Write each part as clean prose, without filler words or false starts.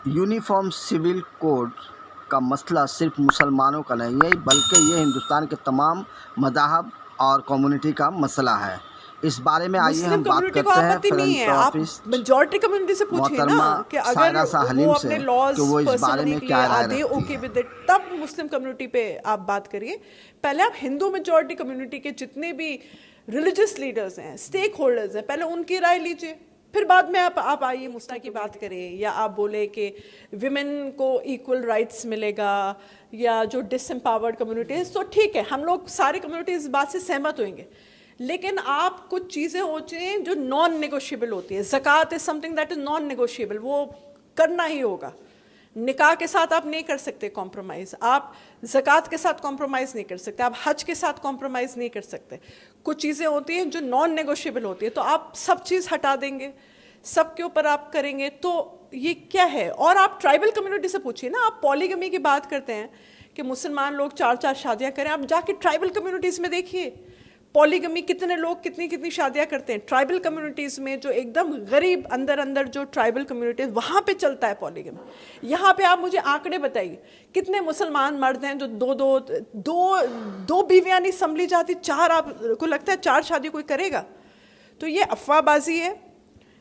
Uniform civil code का मसला सिर्फ मुसलमानों का नहीं है, बल्कि ये हिंदुस्तान के तमाम मज़ाहब और कम्युनिटी का मसला है। इस बारे में आइए मुस्लिम हम बात कम्युनिटी को करते हैं आपत्ति नहीं है, आप फिलंथ्रोपिस्ट मेजॉरिटी कम्युनिटी से पूछिए ना मोहतरमा कि अगर सायरा शाह वो हलीम अपने से लॉज कि वो इस पर्सन बारे होने में के लिए क्या राय आधे रखती ओके हैं। विद इट, तब मुस्लिम कम्युनिटी पे आप बात करिए। पहले आप हिंदू मेजॉरिटी कम्युनिटी के जितने भी रिलीजियस लीडर्स हैं, स्टेक होल्डर्स हैं, पहले उनकी राय लीजिए, फिर बाद में आप आइए मुस्लिम की बात करें, या आप बोले कि विमेन को इक्वल राइट्स मिलेगा, या जो डिसएम्पावर्ड कम्युनिटी है, तो ठीक है, हम लोग सारी कम्युनिटी इस बात से सहमत होंगे। लेकिन आप कुछ चीज़ें होती हैं जो नॉन नेगोशिएबल होती है। Zakat is something that is non negotiable, वो करना ही होगा। निकाह के साथ आप नहीं कर सकते कॉम्प्रोमाइज़, आप ज़कात के साथ कॉम्प्रोमाइज़ नहीं कर सकते, आप हज के साथ कॉम्प्रोमाइज़ नहीं कर सकते। कुछ चीज़ें होती हैं जो नॉन नेगोशिएबल होती है, तो आप सब चीज़ हटा देंगे, सब के ऊपर आप करेंगे, तो ये क्या है। और आप ट्राइबल कम्युनिटी से पूछिए ना, आप पॉलीगमी की बात करते हैं कि मुसलमान लोग 4-4 शादियाँ करें, आप जाके ट्राइबल कम्युनिटीज़ में देखिए पॉलीगमी कितने लोग कितनी कितनी शादियां करते हैं। ट्राइबल कम्युनिटीज़ में जो एकदम गरीब अंदर अंदर जो ट्राइबल कम्युनिटीज़, वहाँ पे चलता है पॉलीगमी। यहाँ पे आप मुझे आंकड़े बताइए, कितने मुसलमान मर्द हैं जो दो बीवियाँ नहीं संभली जाती, चार, आपको लगता है 4 शादी कोई करेगा? तो ये अफवाहबाजी है,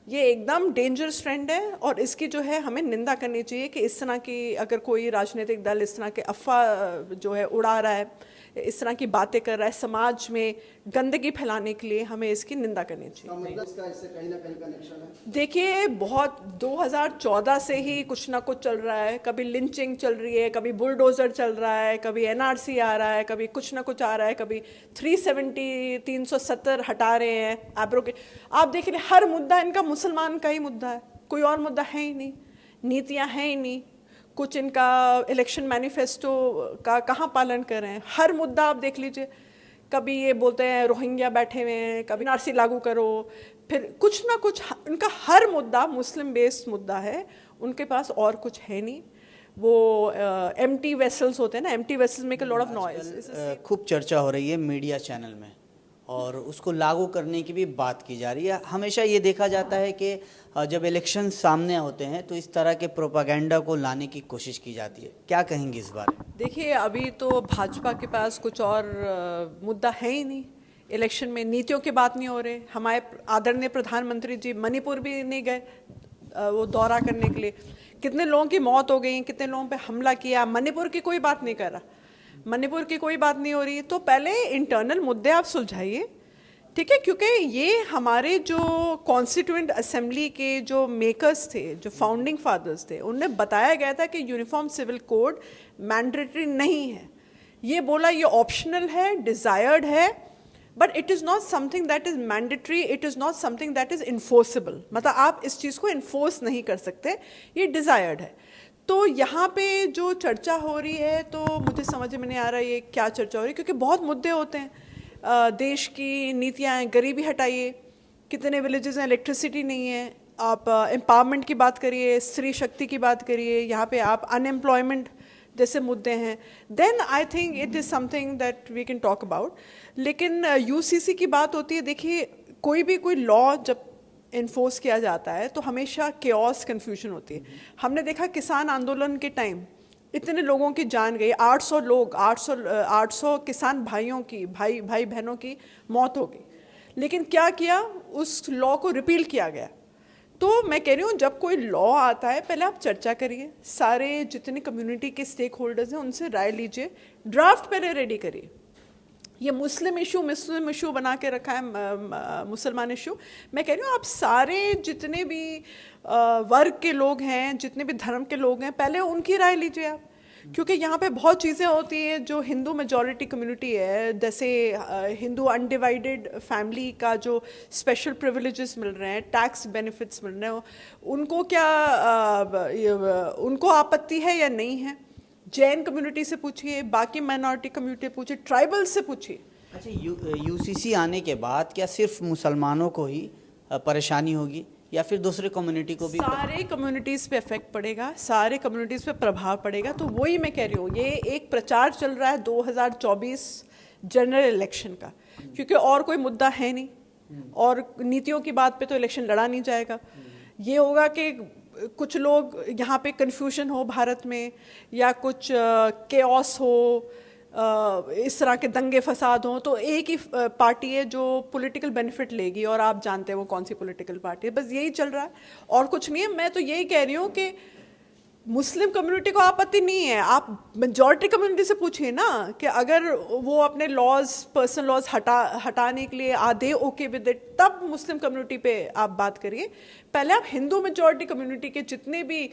ये एकदम डेंजरस ट्रेंड है, और इसकी जो है हमें निंदा करनी चाहिए कि इस तरह की अगर कोई राजनीतिक दल इस तरह के अफवाह जो है उड़ा रहा है, इस तरह की बातें कर रहा है समाज में गंदगी फैलाने के लिए, हमें इसकी निंदा करनी चाहिए। इससे कहीं ना कहीं कनेक्शन है। देखिए, बहुत 2014 से ही कुछ ना कुछ चल रहा है, कभी लिंचिंग चल रही है, कभी बुलडोजर चल रहा है, कभी एनआरसी आ रहा है, कभी कुछ ना कुछ आ रहा है, कभी 370 हटा रहे हैं एब्रोगेट। आप देख रहे, हर मुद्दा इनका मुसलमान का ही मुद्दा है, कोई और मुद्दा है ही नहीं, नीतियां हैं ही नहीं, कुछ इनका इलेक्शन मैनिफेस्टो का कहाँ पालन कर रहे हैं। हर मुद्दा आप देख लीजिए, कभी ये बोलते हैं रोहिंग्या बैठे हुए हैं, कभी एनआरसी लागू करो, फिर कुछ ना कुछ उनका हर मुद्दा मुस्लिम बेस्ड मुद्दा है, उनके पास और कुछ है नहीं। वो एम्प्टी वेसल्स होते हैं ना, empty vessels make a lot of noise. खूब चर्चा हो रही है मीडिया चैनल में, और उसको लागू करने की भी बात की जा रही है। हमेशा ये देखा जाता है कि जब इलेक्शन सामने होते हैं तो इस तरह के प्रोपागेंडा को लाने की कोशिश की जाती है। क्या कहेंगे इस बारे में? देखिए, अभी तो भाजपा के पास कुछ और मुद्दा है ही नहीं। इलेक्शन में नीतियों की बात नहीं हो रही। हमारे आदरणीय प्रधानमंत्री जी मणिपुर भी नहीं गए वो दौरा करने के लिए। कितने लोगों की मौत हो गई, कितने लोगों पे हमला किया, मणिपुर की कोई बात नहीं कर रहा, मणिपुर की कोई बात नहीं हो रही। तो पहले इंटरनल मुद्दे आप सुलझाइए, ठीक है, क्योंकि ये हमारे जो कॉन्स्टिट्यूएंट असेंबली के जो मेकर्स थे, जो फाउंडिंग फादर्स थे, उन्हें बताया गया था कि यूनिफॉर्म सिविल कोड मैंडेटरी नहीं है। ये बोला ये ऑप्शनल है, डिज़ायर्ड है, but it is not something that is mandatory, it is not something that is enforceable. मतलब आप इस चीज़ को इन्फोर्स नहीं कर सकते, ये डिज़ायर्ड है। तो यहाँ पे जो चर्चा हो रही है, तो मुझे समझ में नहीं आ रहा ये क्या चर्चा हो रही है, क्योंकि बहुत मुद्दे होते हैं। देश की नीतियाँ हैं, गरीबी हटाइए, कितने विलेजेस हैं इलेक्ट्रिसिटी नहीं है, आप एम्पावरमेंट की बात करिए, स्त्री शक्ति की बात करिए, यहाँ पे आप अनएम्प्लॉयमेंट जैसे मुद्दे हैं, then I think it is something that we can talk about. लेकिन यूसीसी की बात होती है, देखिए कोई लॉ जब इन्फोर्स किया जाता है तो हमेशा केओस कन्फ्यूजन होती है। हमने देखा किसान आंदोलन के टाइम इतने लोगों की जान गई, 800 लोग, 800 किसान भाइयों की, भाई बहनों की मौत हो गई। लेकिन क्या किया, उस लॉ को रिपील किया गया। तो मैं कह रही हूँ, जब कोई लॉ आता है पहले आप चर्चा करिए, सारे जितने कम्युनिटी के स्टेक होल्डर्स हैं उनसे राय लीजिए, ड्राफ्ट पहले रेडी करिए। ये मुस्लिम इशू बना के रखा है, मुसलमान इशू। मैं कह रही हूँ आप सारे जितने भी वर्ग के लोग हैं, जितने भी धर्म के लोग हैं, पहले उनकी राय लीजिए आप, क्योंकि यहाँ पे बहुत चीज़ें होती हैं जो हिंदू मेजॉरिटी कम्युनिटी है, जैसे हिंदू अनडिवाइडेड फैमिली का जो स्पेशल प्रिविलेजेस मिल रहे हैं, टैक्स बेनिफिट्स मिल रहे हैं, उनको क्या उनको आपत्ति है या नहीं है। जैन कम्युनिटी से पूछिए, बाकी माइनॉरिटी कम्युनिटी पूछिए, ट्राइबल से पूछिए। अच्छा, यूसीसी आने के बाद क्या सिर्फ मुसलमानों को ही परेशानी होगी, या फिर दूसरे कम्युनिटी को भी? सारे कम्युनिटीज़ पे इफेक्ट पड़ेगा, सारे कम्युनिटीज़ पे प्रभाव पड़ेगा। तो वही मैं कह रही हूँ, ये एक प्रचार चल रहा है 2024 जनरल इलेक्शन का, क्योंकि और कोई मुद्दा है नहीं, और नीतियों की बात पे तो इलेक्शन लड़ा नहीं जाएगा। ये होगा कि कुछ लोग यहाँ पे कन्फ्यूजन हो भारत में, या कुछ केओस हो, इस तरह के दंगे फसाद हों, तो एक ही पार्टी है जो पॉलिटिकल बेनिफिट लेगी, और आप जानते हैं वो कौन सी पॉलिटिकल पार्टी है। बस यही चल रहा है और कुछ नहीं है। मैं तो यही कह रही हूँ कि मुस्लिम कम्युनिटी को आपत्ति नहीं है, आप मेजॉरिटी कम्युनिटी से पूछिए ना कि अगर वो अपने लॉज, पर्सनल लॉज हटाने के लिए आधे ओके विद इट, तब मुस्लिम कम्युनिटी पे आप बात करिए। पहले आप हिंदू मेजॉरिटी कम्युनिटी के जितने भी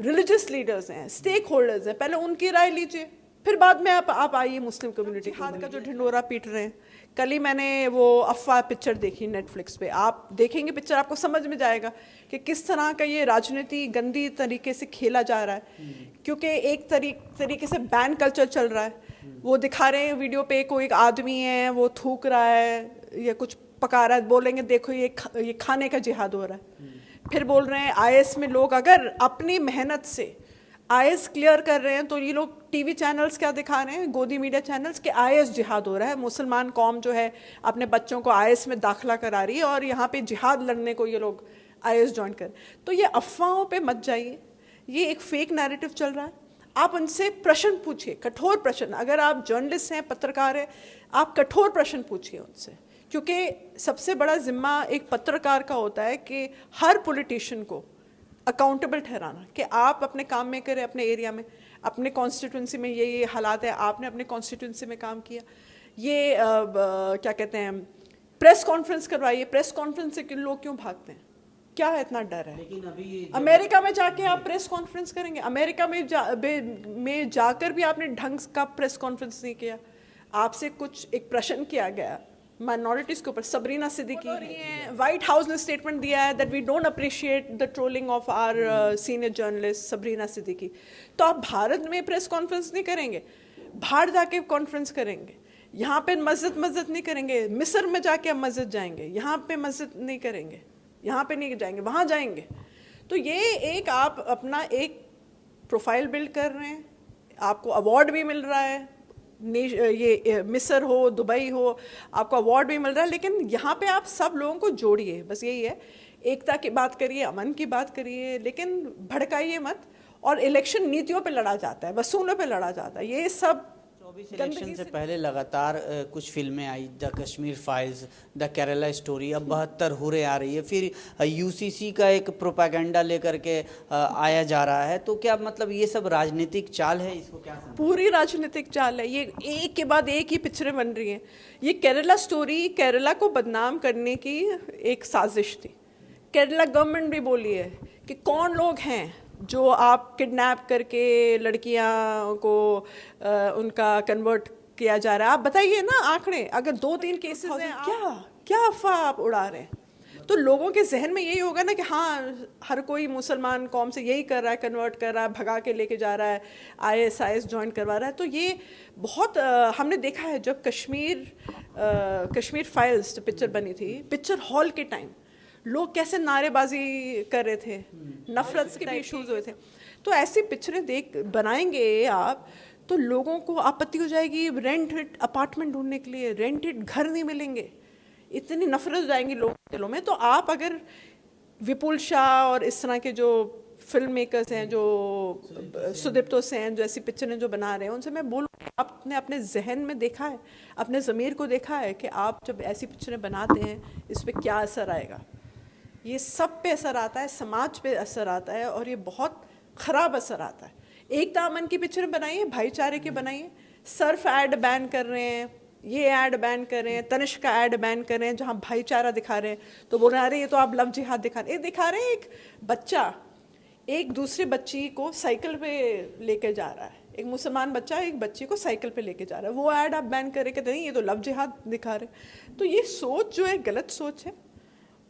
रिलीजियस लीडर्स हैं, स्टेक होल्डर्स हैं, पहले उनकी राय लीजिए, फिर बाद में आप आइए मुस्लिम कम्युनिटी। हाथ का जो ढिंडोरा पीट रहे हैं, कल ही मैंने वो अफवाह पिक्चर देखी नेटफ्लिक्स पे, आप देखेंगे पिक्चर आपको समझ में जाएगा कि किस तरह का ये राजनीति गंदी तरीके से खेला जा रहा है। क्योंकि एक तरीके से बैन कल्चर चल रहा है। वो दिखा रहे हैं वीडियो पे, कोई एक आदमी है वो थूक रहा है या कुछ पका रहा है, बोलेंगे देखो ये खाने का जिहाद हो रहा है। फिर बोल रहे हैं आईएएस में लोग अगर अपनी मेहनत से आईएएस क्लियर कर रहे हैं, तो ये लोग टीवी चैनल्स क्या दिखा रहे हैं, गोदी मीडिया चैनल्स, के आईएएस जिहाद हो रहा है, मुसलमान कौम जो है अपने बच्चों को आईएएस में दाखिला करा रही है, और यहाँ पे जिहाद लड़ने को ये लोग आईएएस ज्वाइन कर। तो ये अफवाहों पे मत जाइए, ये एक फेक नैरेटिव चल रहा है। आप उनसे प्रश्न पूछिए, कठोर प्रश्न। अगर आप जर्नलिस्ट हैं, पत्रकार हैं, आप कठोर प्रश्न पूछिए उनसे, क्योंकि सबसे बड़ा जिम्मा एक पत्रकार का होता है कि हर पॉलिटिशियन को अकाउंटेबल ठहराना, कि आप अपने काम में करें, अपने एरिया में, अपने कॉन्स्टिट्यूंसी में ये हालात है, आपने अपने कॉन्स्टिट्यूंसी में काम किया, ये क्या कहते हैं, प्रेस कॉन्फ्रेंस करवाइए। प्रेस कॉन्फ्रेंस से लोग क्यों भागते हैं, क्या है इतना डर है? लेकिन अभी अमेरिका में जाके आप प्रेस कॉन्फ्रेंस करेंगे, अमेरिका में जाकर भी आपने ढंग का प्रेस कॉन्फ्रेंस नहीं किया। आपसे कुछ एक प्रश्न किया गया माइनॉरिटीज के ऊपर, सबरीना सिद्दीकी, व्हाइट हाउस ने स्टेटमेंट दिया है that we don't appreciate the trolling of our senior journalist Sabrina Siddiqui. तो आप भारत में प्रेस कॉन्फ्रेंस नहीं करेंगे, बाहर जाके कॉन्फ्रेंस करेंगे। यहाँ पे मस्जिद नहीं करेंगे, मिस्र में जाके आप मस्जिद जाएंगे, यहाँ पे मस्जिद नहीं करेंगे, यहाँ पे नहीं जाएंगे, वहाँ जाएंगे। तो ये एक आप अपना एक प्रोफाइल बिल्ड कर रहे हैं, आपको अवार्ड भी मिल रहा है, ये मिस्र हो, दुबई हो, आपको अवार्ड भी मिल रहा है, लेकिन यहाँ पे आप सब लोगों को जोड़िए। बस यही है, एकता की बात करिए, अमन की बात करिए, लेकिन भड़काइए मत। और इलेक्शन नीतियों पे लड़ा जाता है, वसूलों पे लड़ा जाता है, ये सब 24 इलेक्शन से पहले लगातार कुछ फिल्में आई, the Kashmir files, the Kerala story, अब 72 हुर्रे आ रही है, फिर यूसीसी का एक प्रोपागेंडा लेकर के आया जा रहा है। तो क्या मतलब ये सब राजनीतिक चाल है, इसको क्या समझ? पूरी राजनीतिक चाल है, ये एक के बाद एक ही पिक्चरें बन रही हैं। ये केरला स्टोरी केरला को बदनाम करने की एक साजिश थी। केरला गवर्नमेंट भी बोली है कि कौन लोग हैं जो आप किडनैप करके लड़कियां को उनका कन्वर्ट किया जा रहा है। आप बताइए ना आंकड़े, अगर 2-3 केसेस हैं, क्या अफवाह आप उड़ा रहे हैं। तो लोगों के जहन में यही होगा ना कि हाँ, हर कोई मुसलमान कौम से यही कर रहा है, कन्वर्ट कर रहा है, भगा के लेके जा रहा है, आईएस ज्वाइन करवा रहा है। तो ये बहुत हमने देखा है, जब कश्मीर फाइल्स जो पिक्चर बनी थी, पिक्चर हॉल के टाइम लोग कैसे नारेबाजी कर रहे थे, नफरत के भी इश्यूज हुए थे। तो ऐसी पिक्चरें बनाएंगे आप, तो लोगों को आपत्ति हो जाएगी, रेंटेड अपार्टमेंट ढूंढने के लिए रेंटेड घर नहीं मिलेंगे, इतनी नफरत हो जाएंगी लोगों के दिलों में। तो आप अगर विपुल शाह और इस तरह के जो फिल्म मेकर्स हैं, जो सुदीप्तो सेन जो ऐसी पिक्चरें जो बना रहे हैं, उनसे मैं बोलूँ, आपने अपने जहन में देखा है, अपने ज़मीर को देखा है कि आप जब ऐसी पिक्चरें बनाते हैं इस पर क्या असर आएगा। ये सब पे असर आता है, समाज पे असर आता है, और ये बहुत ख़राब असर आता है। एकता अमन की पिक्चरें बनाइए, भाईचारे के बनाइए। सर्फ ऐड बैन कर रहे हैं, ये ऐड बैन कर रहे हैं, तनिष्क का ऐड बैन कर रहे हैं, जहाँ भाईचारा दिखा रहे हैं, तो बोल रहे हैं अरे ये तो आप लव जिहाद दिखा रहे हैं। ये दिखा रहे हैं एक बच्चा एक दूसरे बच्ची को साइकिल पे लेके जा रहा है, एक मुसलमान बच्चा एक बच्ची को साइकिल पे लेके जा रहा है, वो ऐड आप बैन करे, कहते नहीं ये तो लव जिहाद दिखा रहे। तो ये सोच जो है गलत सोच है,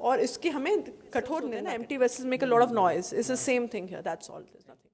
और इसकी हमें कठोर नहीं ना, empty vessels make a lot of noise, it's the same thing here, that's all, there is nothing.